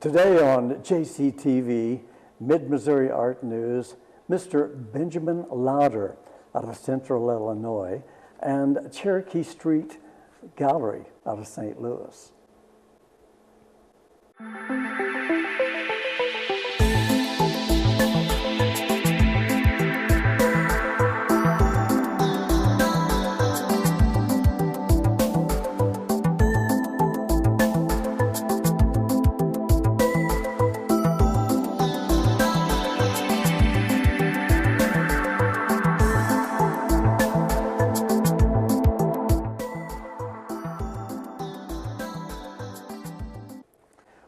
Today on JCTV, Mid-Missouri Art News, Mr. Benjamin Lowder out of Central Illinois and Cherokee Street Gallery out of St. Louis.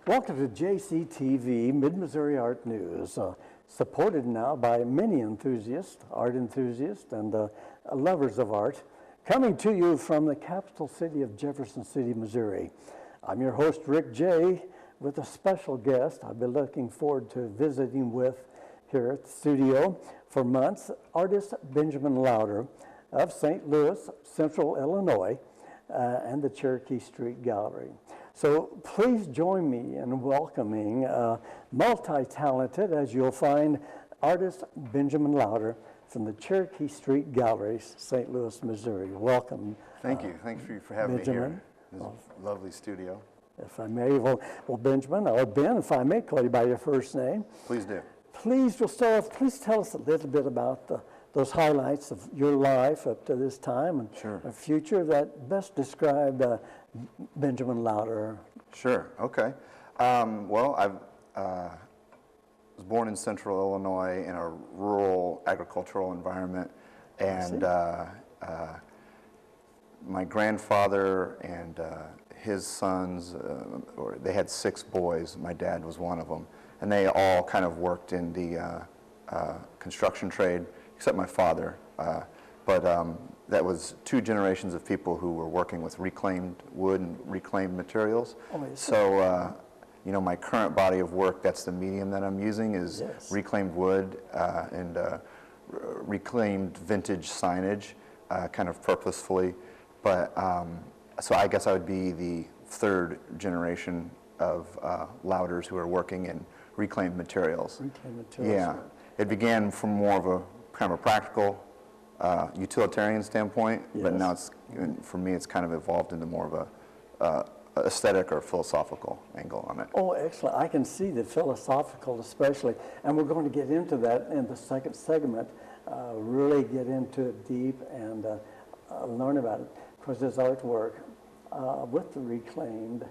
Welcome to JCTV, Mid-Missouri Art News, supported now by many enthusiasts, art enthusiasts, and lovers of art, coming to you from the capital city of Jefferson City, Missouri. I'm your host, Rick J., with a special guest I've been looking forward to visiting with here at the studio for months, artist Benjamin Lowder of St. Louis, Central Illinois, and the Cherokee Street Gallery. So please join me in welcoming multi-talented, as you'll find, artist Benjamin Lowder from the Cherokee Street Gallery, St. Louis, Missouri. Welcome. Thank you. Thanks for having Benjamin. me here. This is a lovely studio. If I may, well, Benjamin, or Ben, if I may call you by your first name. Please do. Please, we'll start off, please tell us a little bit about those highlights of your life up to this time and the future that best describe Benjamin Lowder. Sure, okay. Well, I was born in Central Illinois in a rural agricultural environment, and my grandfather and his sons, they had 6 boys. My dad was one of them, and they all kind of worked in the construction trade, except my father. But that was 2 generations of people who were working with reclaimed wood and reclaimed materials. So, you know, my current body of work, that's the medium that I'm using, is reclaimed wood and reclaimed vintage signage, kind of purposefully. But, so I guess I would be the 3rd generation of Lowders who are working in reclaimed materials. Reclaimed materials. Yeah. It began from more of a kind of a practical utilitarian standpoint, but now it's, for me, it's kind of evolved into more of a aesthetic or philosophical angle on it. Oh, excellent. I can see the philosophical especially, and we're going to get into that in the second segment, really get into it deep and learn about it, because his artwork with the reclaimed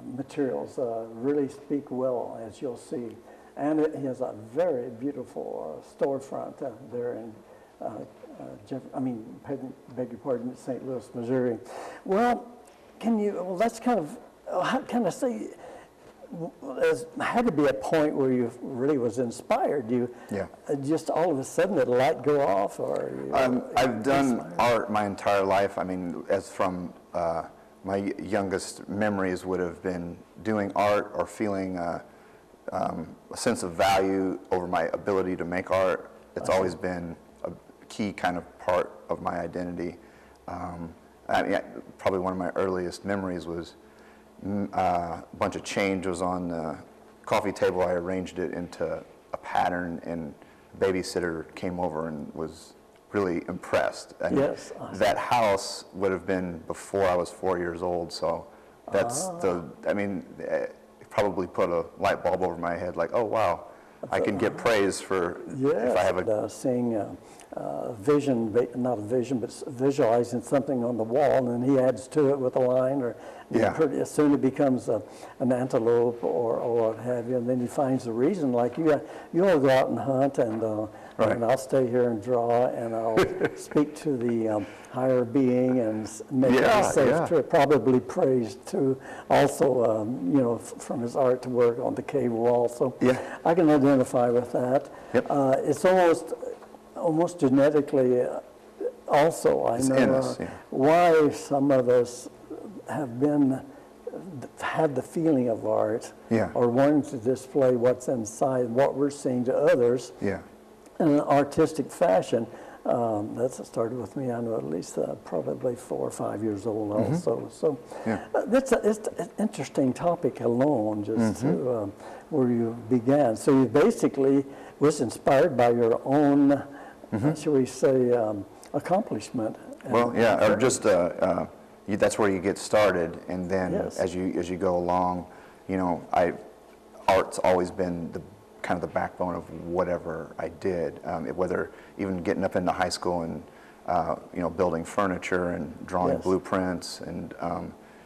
materials really speak well, as you'll see. And he has a very beautiful storefront there in, beg your pardon, St. Louis, Missouri. Well, let's kind of say, there had to be a point where you really was inspired. You just all of a sudden did a light go off, or I've done art my entire life. I mean, as from my youngest memories would have been doing art or feeling a sense of value over my ability to make art. It's always been a key kind of part of my identity. Probably one of my earliest memories was a bunch of change was on the coffee table. I arranged it into a pattern, and a babysitter came over and was really impressed. And that house would have been before I was 4 years old, so that's probably put a light bulb over my head, like, oh wow, I can get praise for if I have a seeing vision, not a vision, but visualizing something on the wall, and then he adds to it with a line, or as soon it becomes an antelope or what have you, and then he finds the reason. Like you all go out and hunt, and I'll stay here and draw, and I'll speak to the higher being and make it a safe trip. Probably praised too, also, from his artwork on the cave wall. So I can identify with that. It's almost genetically. Also, I know why some of us have had the feeling of art, or wanting to display what's inside, what we're seeing to others in an artistic fashion. That's started with me. I know at least probably 4 or 5 years old also. So Yeah. it's an interesting topic alone, just to where you began. So you basically was inspired by your own, shall we say, accomplishment. Well, yeah, or just that's where you get started, and then as you go along, you know, art's always been the kind of the backbone of whatever I did, whether even getting up into high school and you know, building furniture and drawing blueprints and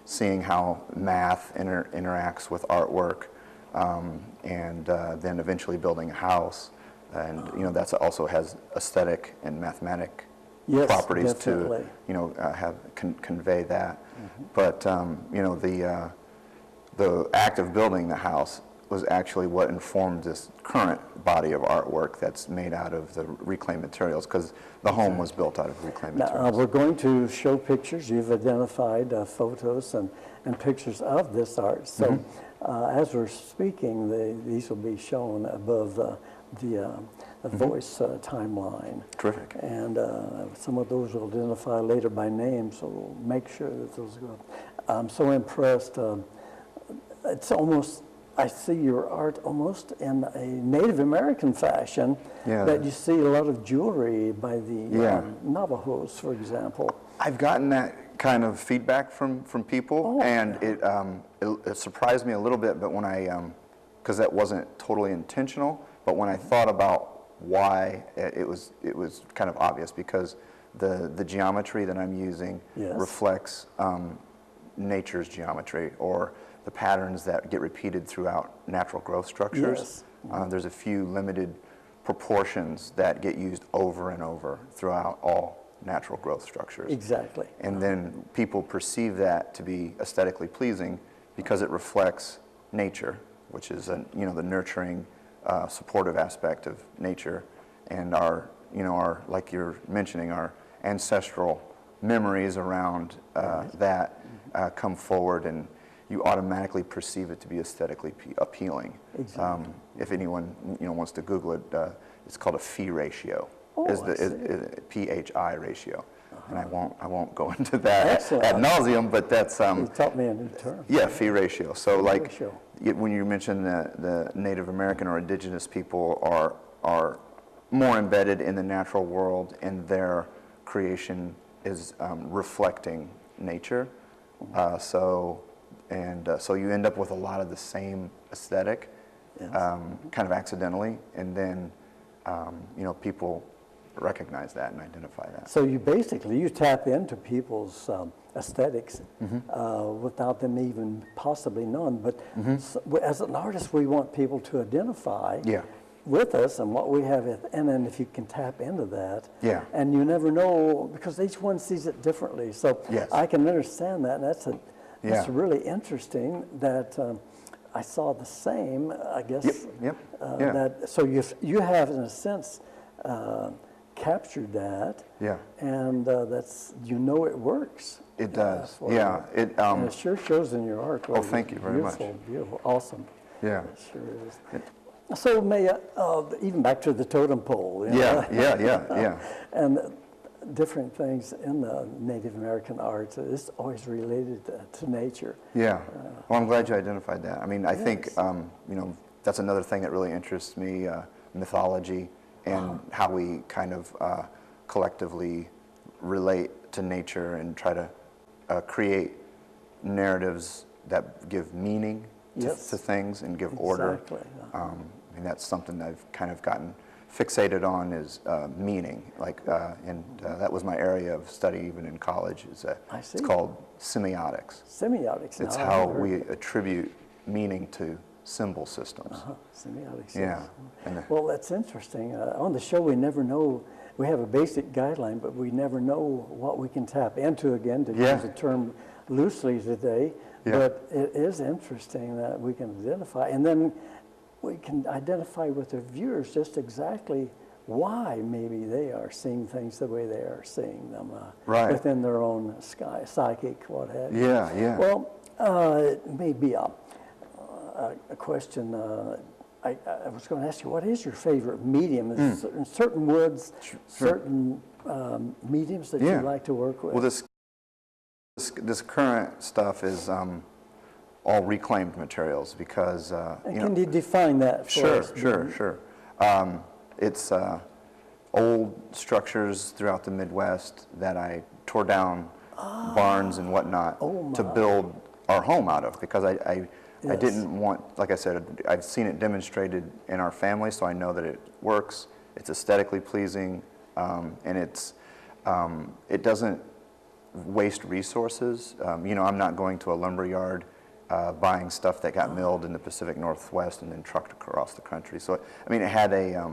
seeing how math interacts with artwork, and then eventually building a house, and you know, that's also has aesthetic and mathematic properties to, you know, convey that. But you know, the act of building the house was actually what informed this current body of artwork that's made out of the reclaimed materials, because the home was built out of reclaimed materials. We're going to show pictures. You've identified photos and pictures of this art. So as we're speaking, these will be shown above the voice timeline. Terrific. And some of those we'll identify later by name, so we'll make sure that those go. I'm so impressed. It's almost, I see your art almost in a Native American fashion, that you see a lot of jewelry by the Navajos, for example. I've gotten that kind of feedback from people, and it surprised me a little bit, but when because that wasn't totally intentional, but when I thought about why, it was kind of obvious, because the geometry that I'm using reflects nature's geometry, or the patterns that get repeated throughout natural growth structures. There's a few limited proportions that get used over and over throughout all natural growth structures. Exactly. And then people perceive that to be aesthetically pleasing because it reflects nature, which is you know, the nurturing, supportive aspect of nature, and our, you know, our, like you're mentioning, our ancestral memories around that come forward, and you automatically perceive it to be aesthetically appealing. Exactly. If anyone, you know, wants to Google it, it's called a phi ratio. Is PHI ratio, and I won't go into that ad nauseum, but that's you taught me a new term. Yeah, phi ratio. So like when you mention the Native American or indigenous people are more embedded in the natural world, and their creation is reflecting nature. So you end up with a lot of the same aesthetic, kind of accidentally, and then you know, people recognize that and identify that. So you basically tap into people's aesthetics without them even possibly knowing. But as an artist, we want people to identify with us and what we have, and then if you can tap into that, and you never know, because each one sees it differently. So I can understand that, and that's really interesting that I saw the same, I guess. That, so you have, in a sense, captured that, and that's, you know, it works. It does, and it sure shows in your art. Oh, thank you very much. Beautiful, awesome. Yeah. It sure is. So even back to the totem pole. You know? Yeah. And different things in the Native American art is always related to nature. Yeah. Well, I'm glad you identified that. I mean, I think, you know, that's another thing that really interests me, mythology, and how we kind of collectively relate to nature and try to create narratives that give meaning to things and give order. And that's something I've kind of gotten fixated on, is meaning. Like, and that was my area of study even in college. It's called semiotics. Semiotics. It's how we attribute meaning to symbol systems. Semiotics. Yeah. Well, that's interesting. On the show, we never know. We have a basic guideline, but we never know what we can tap into, again, to use the term loosely today. But it is interesting that we can identify, and then we can identify with the viewers just exactly why maybe they are seeing things the way they are seeing them within their own psychic, what have you. Yeah. Well, it may be a question I was going to ask you, what is your favorite medium? Is certain woods, certain mediums that you like to work with? Well, this current stuff is all reclaimed materials because Can you define that for us? Sure. It's old structures throughout the Midwest that I tore down barns and whatnot to build our home out of, because I didn't want, like I said, I've seen it demonstrated in our family, so I know that it works. It's aesthetically pleasing, and it doesn't waste resources. I'm not going to a lumber yard buying stuff that got milled in the Pacific Northwest and then trucked across the country. So, it had a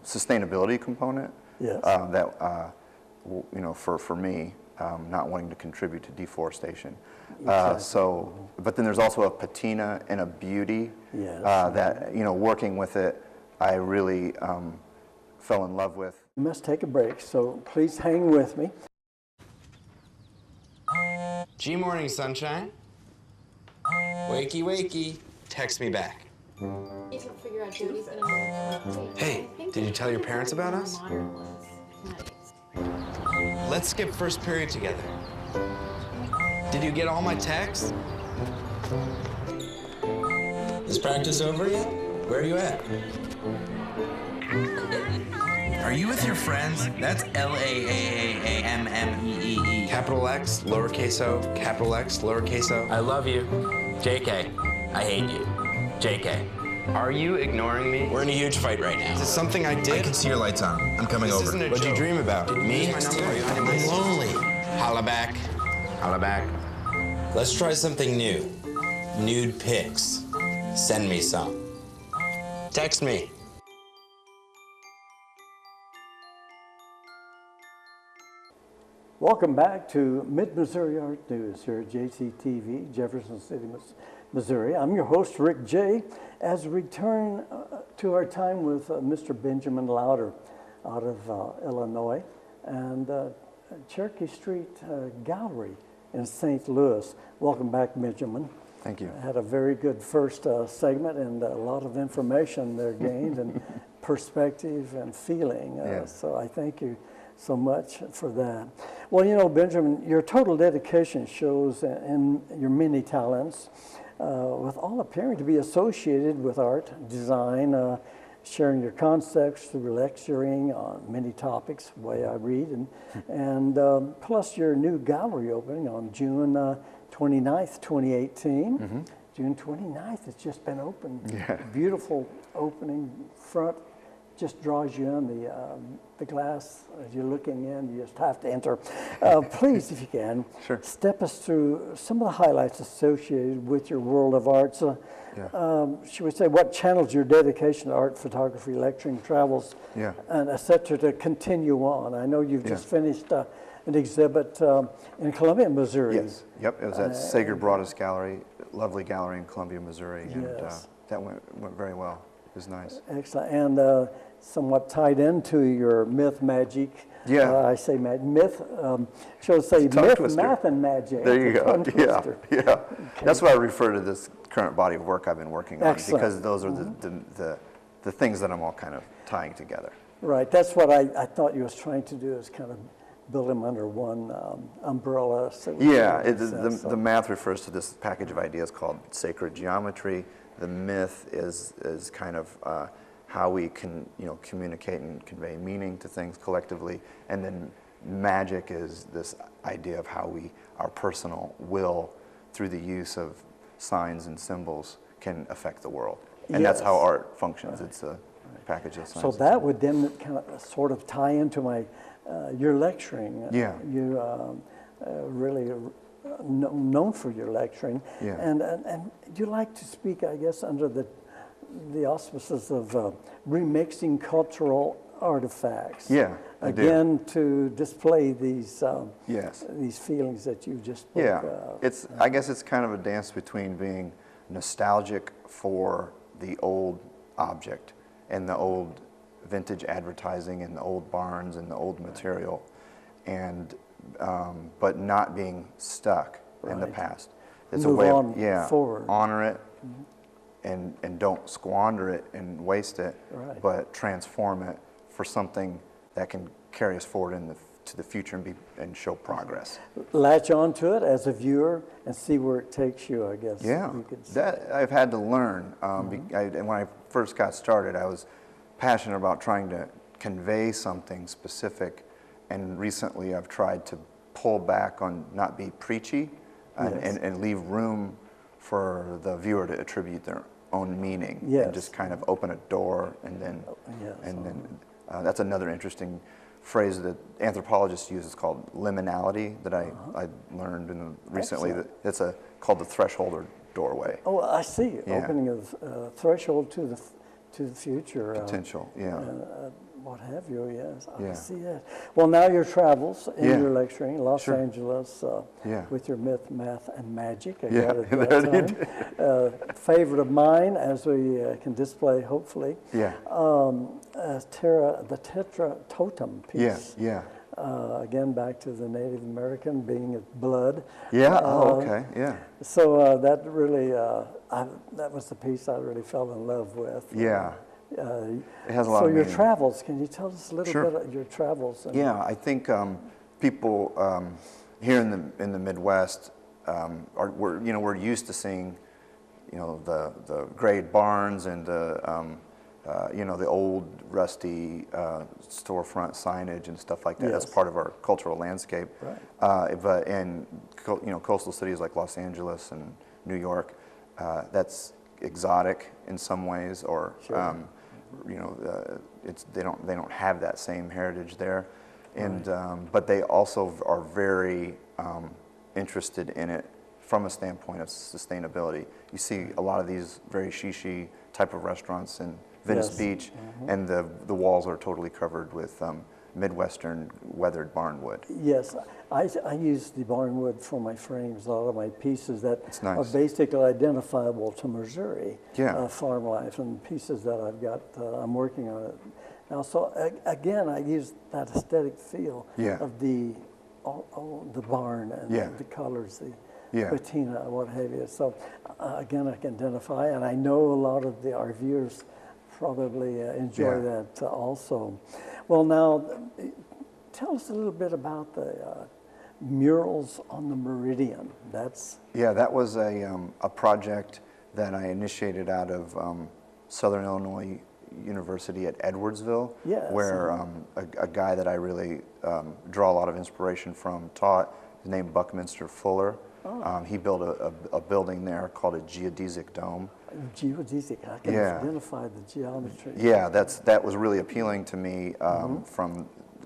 sustainability component that, for me, not wanting to contribute to deforestation. But then there's also a patina and a beauty that, working with it, I really fell in love with. We must take a break, so please hang with me. Morning, sunshine. Wakey, wakey. Text me back. Hey, did you tell your parents about us? Let's skip first period together. Did you get all my texts? Is practice over yet? Where are you at? Are you with your friends? That's L-A-A-A-A-M-M-E-E-E. Capital X, lowercase o, capital X, lowercase o. I love you. JK. I hate you. JK. Are you ignoring me? We're in a huge fight right now. Is this something I did? I can see your lights on. I'm coming over. What'd you dream about? Me? I'm lonely. Holla back. Holla back. Let's try something new. Nude pics. Send me some. Text me. Welcome back to Mid-Missouri Art News here at JCTV, Jefferson City, Missouri. I'm your host, Rick J. As we return to our time with Mr. Benjamin Lowder out of Illinois and Cherokee Street Gallery in St. Louis. Welcome back, Benjamin. Thank you. I had a very good first segment and a lot of information there gained and perspective and feeling. So I thank you so much for that. Well, Benjamin, your total dedication shows in your many talents, with all appearing to be associated with art, design, sharing your concepts through lecturing on many topics, the way I read, and plus your new gallery opening on June 29th, 2018. Mm-hmm. June 29th, it's just been opened. Yeah. Beautiful opening front. Just draws you in the glass as you're looking in. You just have to enter. Please, if you can, step us through some of the highlights associated with your world of art. So, should we say what channels your dedication to art, photography, lecturing, travels, and et cetera to continue on? I know you've just finished an exhibit in Columbia, Missouri. Yes. Yep. It was at Sager Broadus Gallery, lovely gallery in Columbia, Missouri, and that went very well. It was nice. Excellent. And somewhat tied into your myth, magic. I say myth. She'll say myth, twister. Math, and magic. There you go. Yeah. Okay. That's why I refer to this current body of work I've been working on, because those are the things that I'm all kind of tying together. Right. That's what I thought you was trying to do, is kind of build them under one umbrella. So the math refers to this package of ideas called sacred geometry. The myth is kind of how we can communicate and convey meaning to things collectively, and then magic is this idea of how our personal will, through the use of signs and symbols, can affect the world, and that's how art functions. It's a package of signs. So that would then kind of sort of tie into my your lecturing. You really known for your lecturing, and you like to speak, I guess, under the auspices of remixing cultural artifacts. Again, to display these these feelings that you just spoke of. I guess it's kind of a dance between being nostalgic for the old object and the old vintage advertising and the old barns and the old material, and but not being stuck in the past. It's Move a way on forward. Honor it, and don't squander it and waste it, Right. but transform it for something that can carry us forward to the future and show progress. Latch on to it as a viewer and see where it takes you, I guess. Yeah, you could say. that I've had to learn. And when I first got started, I was passionate about trying to convey something specific, and recently I've tried to pull back on not be preachy and leave room for the viewer to attribute their own meaning and just kind of open a door and then that's another interesting phrase that anthropologists use. It's called liminality that I learned recently. That it's called the threshold or doorway. Oh, I see. Yeah. Opening a threshold to the future. Potential, What have you, yes. I Yeah. see that. Well, now your travels and Yeah. your lecturing, Los Sure. Angeles, with your myth, math, and magic. I Yeah, got it that time. Favorite of mine, as we can display, hopefully. Yeah. The Tetra Totem piece. Yeah. Again, back to the Native American being of blood. Yeah. Okay. Yeah. So that really, that was the piece I really fell in love with. Yeah. It has a lot so of your meaning. travels, can you tell us a little Sure. bit of your travels? Yeah, I think people here in the Midwest we're used to seeing, the great barns and the old rusty storefront signage and stuff like that. Yes. That's part of our cultural landscape. Right. But in coastal cities like Los Angeles and New York, that's exotic in some ways, or Sure. they don't have that same heritage there, and but they also are very interested in it from a standpoint of sustainability. You see a lot of these very shishi type of restaurants in Venice Yes. Beach, and the walls are totally covered with Midwestern weathered barnwood. Yes, I use the barnwood for my frames, a lot of my pieces that It's nice. are basically identifiable to Missouri farm life, and pieces that I've got, I'm working on it now. So again, I use that aesthetic feel of the barn and the colors, the patina, what have you. So again, I can identify, and I know a lot of our viewers probably enjoy that also. Well, now, tell us a little bit about the murals on the Meridian. That was a project that I initiated out of Southern Illinois University at Edwardsville, where a guy that I really draw a lot of inspiration from taught, named Buckminster Fuller. He built a building there called a geodesic dome. Geodesic, I can identify the geometry. Yeah, that was really appealing to me,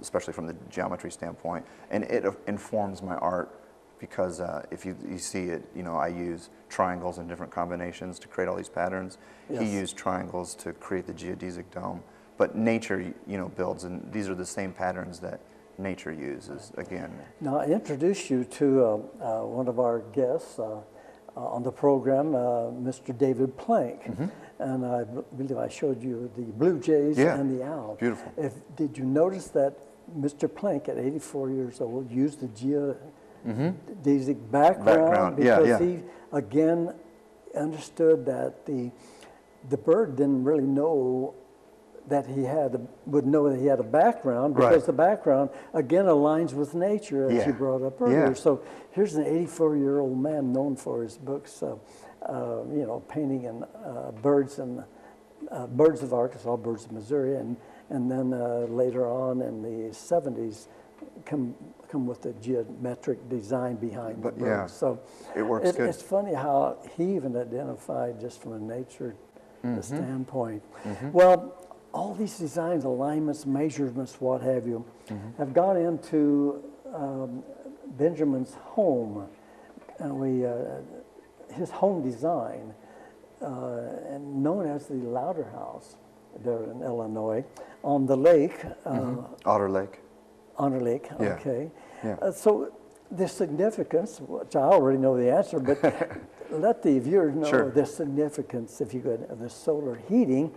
especially from the geometry standpoint, and it informs my art because if you see it, I use triangles and different combinations to create all these patterns. Yes. He used triangles to create the geodesic dome, but nature, builds, and these are the same patterns that nature uses again. Now, I introduced you to one of our guests on the program, Mr. David Plank, and I believe I showed you the blue jays and the owl. Beautiful. Did you notice that Mr. Plank, at 84 years old, used the geodesic background because he again understood that the bird didn't really know that would know that he had a background, because the background again aligns with nature, as you brought up earlier. So here's an 84-year-old man known for his books, painting in birds of Arkansas, birds of Missouri, and then later on in the 70s come with the geometric design behind the birds. So it works good. It's funny how he even identified just from a nature standpoint. Well, all these designs, alignments, measurements, what have you, have gone into Benjamin's home, and his home design, and known as the Lowder House, there in Illinois, on the lake. Otter Lake. Otter Lake, okay. Yeah. So the significance, which I already know the answer, but let the viewers know the significance, if you could, of the solar heating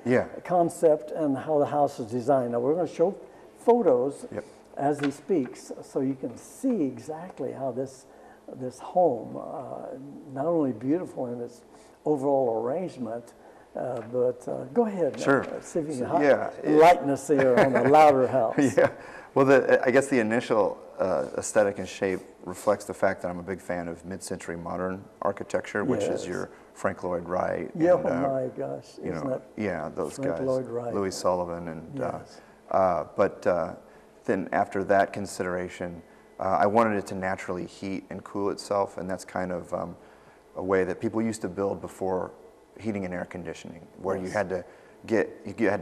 concept and how the house is designed. Now, we're going to show photos as he speaks, so you can see exactly how this home, not only beautiful in its overall arrangement. But go ahead. Sure. See if you So, can yeah, enlighten us there on the Lowder house. Yeah. Well, I guess the initial aesthetic and shape reflects the fact that I'm a big fan of mid-century modern architecture, which is Yes. your Frank Lloyd Wright. Yeah, and, oh my gosh. you Isn't know, that yeah, those Frank guys, Lloyd Wright. Louis Sullivan, and Yes. then after that consideration, I wanted it to naturally heat and cool itself, and that's kind of a way that people used to build before heating and air conditioning, where you had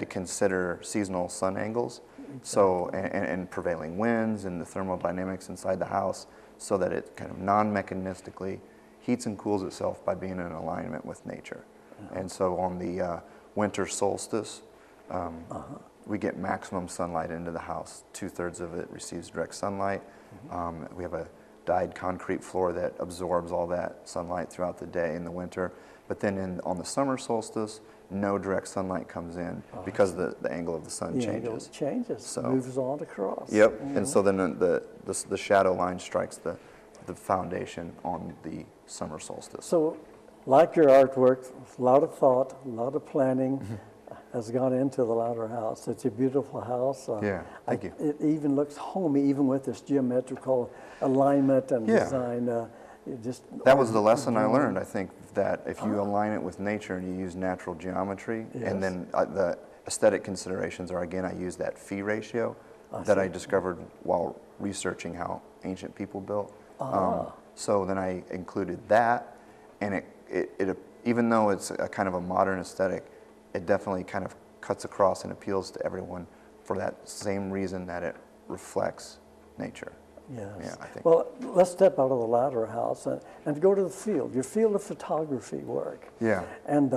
to consider seasonal sun angles, so and prevailing winds and the thermodynamics inside the house, so that it kind of non-mechanistically heats and cools itself by being in alignment with nature. And so on the winter solstice, we get maximum sunlight into the house. 2/3 of it receives direct sunlight. We have a dyed concrete floor that absorbs all that sunlight throughout the day in the winter. But then on the summer solstice, no direct sunlight comes in because the angle of the sun the angle changes. changes, So- moves on across. Yep, and so then the shadow line strikes the foundation on the summer solstice. So, like your artwork, a lot of thought, a lot of planning has gone into the Lowder house. It's a beautiful house. Yeah, thank you. It even looks homey, even with this geometrical alignment and Yeah. design. That was the lesson I learned. I think that if you align it with nature and you use natural geometry, Yes. and then the aesthetic considerations are, again, I use that phi ratio that I discovered while researching how ancient people built. So then I included that, and it even though it's a kind of a modern aesthetic, it definitely kind of cuts across and appeals to everyone for that same reason that it reflects nature. Yes. Yeah, I think. Well, let's step out of the Lowder house and go to the field, your field of photography work. Yeah. And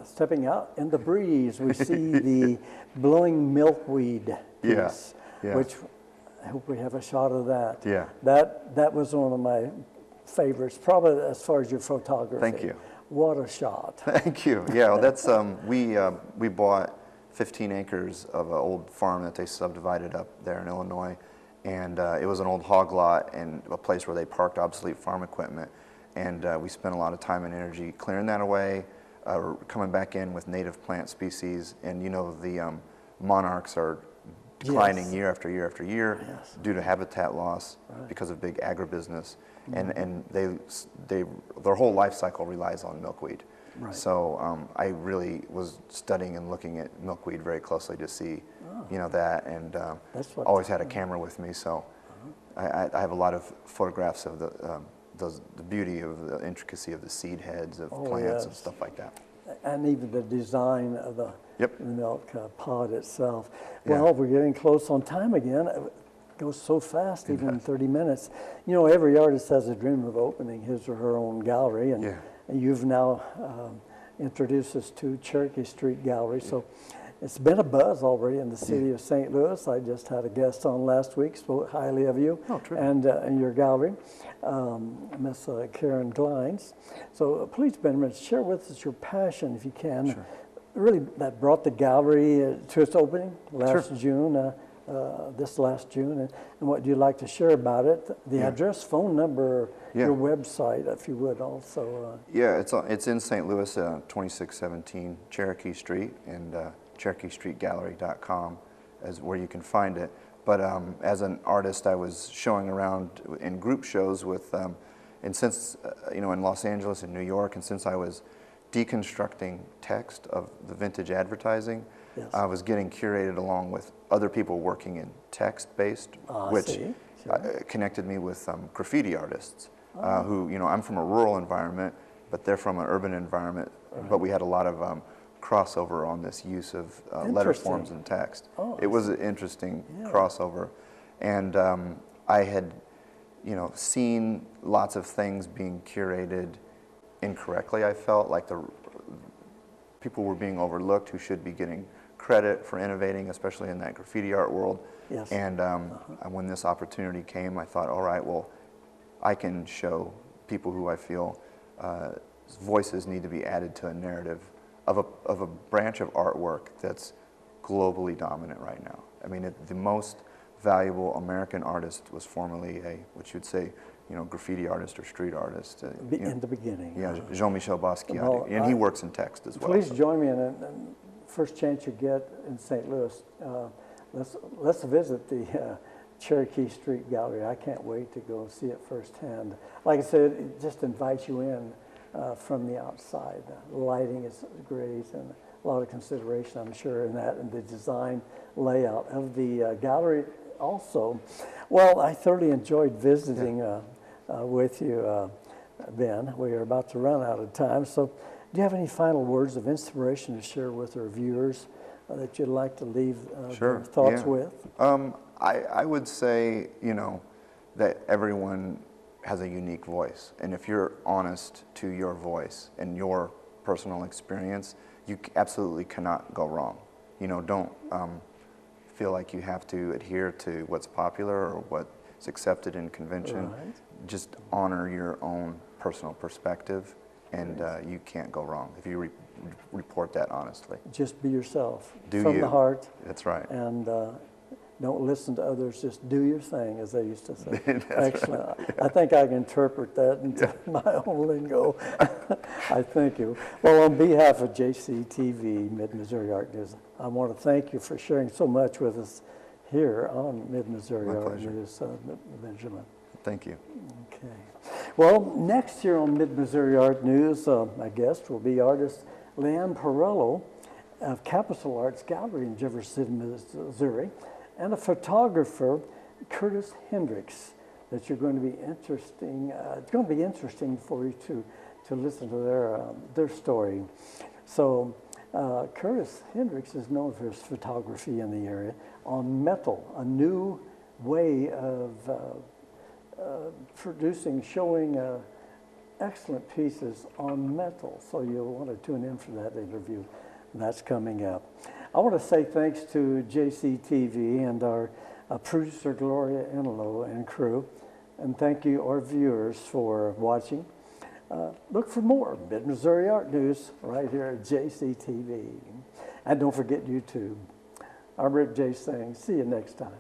stepping out in the breeze, we see the blowing milkweed Yeah, piece, yeah. which I hope we have a shot of that. Yeah. That was one of my favorites, probably as far as your photography. Thank you. What a shot. Thank you. Yeah, well, that's we bought 15 acres of an old farm that they subdivided up there in Illinois, and it was an old hog lot and a place where they parked obsolete farm equipment, and we spent a lot of time and energy clearing that away, coming back in with native plant species, and you know the monarchs are declining Yes. year after year after year Yes. due to habitat loss because of big agribusiness, and their whole life cycle relies on milkweed. Right. So I really was studying and looking at milkweed very closely to see, that, and That's what- always had a camera with me. So I have a lot of photographs of the beauty of the intricacy of the seed heads of plants and yes. stuff like that. And even the design of the Yep. milk pod itself. Yeah. Well, we're getting close on time again. It goes so fast, even in 30 minutes. You know, every artist has a dream of opening his or her own gallery, and Yeah. you've now introduced us to Cherokee Street Gallery. So it's been a buzz already in the city of St. Louis. I just had a guest on last week, spoke highly of you and your gallery, Miss Karen Glines. So please, Benjamin, share with us your passion, if you can. Sure. Really, that brought the gallery to its opening last June, this last June, and what you'd like to share about it, the address, phone number, your website, if you would also. Yeah, it's in St. Louis, 2617 Cherokee Street, and CherokeeStreetGallery.com is where you can find it. But as an artist, I was showing around in group shows with, and since, in Los Angeles and New York, and since I was deconstructing text of the vintage advertising, Yes. I was getting curated along with other people working in text-based, which see. connected me with graffiti artists who, I'm from a rural environment, but they're from an urban environment, but we had a lot of crossover on this use of letter forms and text. It was an interesting crossover, and I had, seen lots of things being curated incorrectly. I felt like people were being overlooked who should be getting credit for innovating, especially in that graffiti art world. Yes. And when this opportunity came, I thought, all right, well, I can show people who I feel voices need to be added to a narrative of a branch of artwork that's globally dominant right now. I mean, the most valuable American artist was formerly what you'd say, graffiti artist or street artist. In the beginning. Yeah, Jean-Michel Basquiat, Well, and he works in text as well. Please so. join me in a first chance you get in St. Louis. Let's visit the Cherokee Street Gallery. I can't wait to go see it firsthand. Like I said, it just invites you in from the outside. The lighting is great, and a lot of consideration, I'm sure, in that, and the design layout of the gallery also. Well, I thoroughly enjoyed visiting with you, Ben. We are about to run out of time, so do you have any final words of inspiration to share with our viewers that you'd like to leave their thoughts with? I would say, that everyone has a unique voice, and if you're honest to your voice and your personal experience, you absolutely cannot go wrong. Don't feel like you have to adhere to what's popular or what's accepted in convention. Right. Just honor your own personal perspective, and you can't go wrong if you report that honestly. Just be yourself. Do from you. the heart. That's right. And don't listen to others, just do your thing, as they used to say. Excellent. Right. I think I can interpret that into my own lingo. I thank you. Well, on behalf of JCTV, Mid-Missouri Art News, I want to thank you for sharing so much with us here on Mid-Missouri Art News, Benjamin. Thank you. Okay. Well, next year on Mid-Missouri Art News, my guest will be artist Leanne Perello of Capitol Arts Gallery in Jefferson Missouri, and a photographer, Curtis Hendricks, that you're going to be interesting. It's going to be interesting for you to listen to their story. So Curtis Hendricks is known for his photography in the area on metal, a new way of producing, showing excellent pieces on metal. So you'll want to tune in for that interview. That's coming up. I want to say thanks to JCTV and our producer Gloria Enlow and crew, and thank you our viewers for watching. Look for more Mid-Missouri Art News right here at JCTV. And don't forget YouTube. I'm Rick J. saying, see you next time.